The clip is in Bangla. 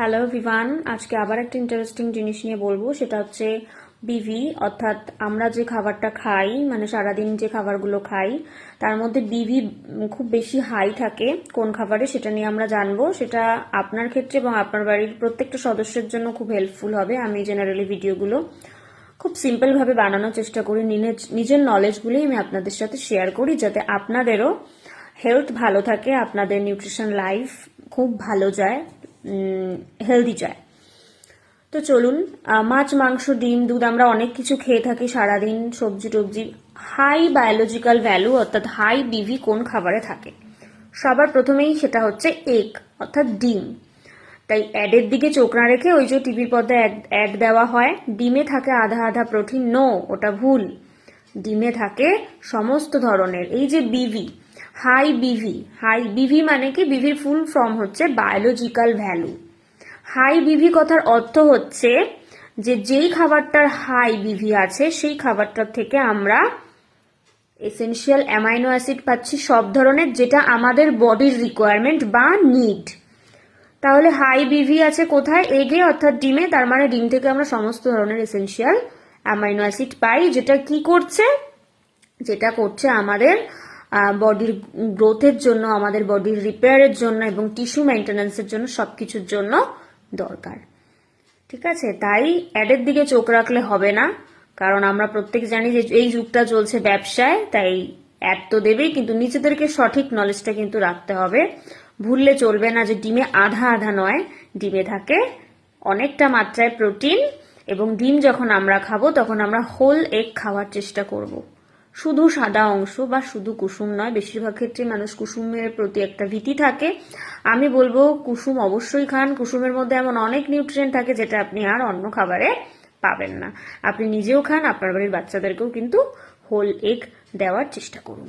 হ্যালো ভিভান, আজকে আবার একটা ইন্টারেস্টিং জিনিস নিয়ে বলবো। সেটা হচ্ছে বিভি, অর্থাৎ আমরা যে খাবারটা খাই, মানে সারাদিন যে খাবারগুলো খাই তার মধ্যে বিভি খুব বেশি হাই থাকে কোন খাবারে, সেটা নিয়ে আমরা জানবো। সেটা আপনার ক্ষেত্রে এবং আপনার বাড়ির প্রত্যেকটা সদস্যের জন্য খুব হেল্পফুল হবে। আমি জেনারেলি ভিডিওগুলো খুব সিম্পল ভাবে বানানোর চেষ্টা করি, নিজের নলেজগুলোই আমি আপনাদের সাথে শেয়ার করি, যাতে আপনাদেরও হেলথ ভালো থাকে, আপনাদের নিউট্রিশন লাইফ খুব ভালো যায়, হেলদি যায়। তো চলুন, মাছ, মাংস, ডিম, দুধ আমরা অনেক কিছু খেয়ে থাকি সারাদিন, সবজি টবজি। হাই বায়োলজিক্যাল ভ্যালু অর্থাৎ হাই বিভি কোন খাবারে থাকে? সবার প্রথমেই সেটা হচ্ছে এগ অর্থাৎ ডিম। তাই অ্যাডের দিকে চোখ না রেখে ওই যে টিভির পর্দায় অ্যাড দেওয়া হয়, ডিমে থাকে আধা আধা প্রোটিন, নো, ওটা ভুল। ডিমে থাকে সমস্ত ধরনের এই যে বিভি, হাই বিভি। হাই বিভি মানে কি? বিভির ফুল ফর্ম হচ্ছে বায়োলজিক্যাল ভ্যালু। হাই বিভি কথার অর্থ হচ্ছে যে যেই খাবারটার হাই বিভি আছে সেই খাবারটার থেকে আমরা এসেনশিয়াল অ্যামাইনো অ্যাসিড পাচ্ছি সব ধরনের, যেটা আমাদের বডির রিকোয়ারমেন্ট বা নিড। তাহলে হাই বিভি আছে কোথায়? এগে অর্থাৎ ডিমে। তার মানে ডিম থেকে আমরা সমস্ত ধরনের এসেনশিয়াল অ্যামাইনো অ্যাসিড পাই, যেটা কি করছে? যেটা করছে আমাদের বডির গ্রোথের জন্য, আমাদের বডির রিপেয়ারের জন্য এবং টিস্যু মেইনটেন্যান্সের জন্য, সবকিছুর জন্য দরকার। ঠিক আছে? তাই অ্যাডের দিকে চোখ রাখলে হবে না, কারণ আমরা প্রত্যেক জানি যে এই যুগটা চলছে ব্যবসায়, তাই অ্যাড তো দেবেই, কিন্তু নিজেদেরকে সঠিক নলেজটা কিন্তু রাখতে হবে। ভুললে চলবে না যে ডিমে আধা আধা নয়, ডিমে থাকে অনেকটা মাত্রায় প্রোটিন। এবং ডিম যখন আমরা খাবো তখন আমরা হোল এগ খাওয়ার চেষ্টা করব। শুধু সাদা অংশ বা শুধু কুসুম নয়। বেশিরভাগ ক্ষেত্রে মানুষ কুসুমের প্রতি একটা ভীতি থাকে। আমি বলবো কুসুম অবশ্যই খান। কুসুমের মধ্যে এমন অনেক নিউট্রিয়েন্ট থাকে যেটা আপনি আর অন্য খাবারে পাবেন না। আপনি নিজেও খান, আপনার বাড়ির বাচ্চাদেরকেও কিন্তু হোল এগ দেওয়ার চেষ্টা করুন।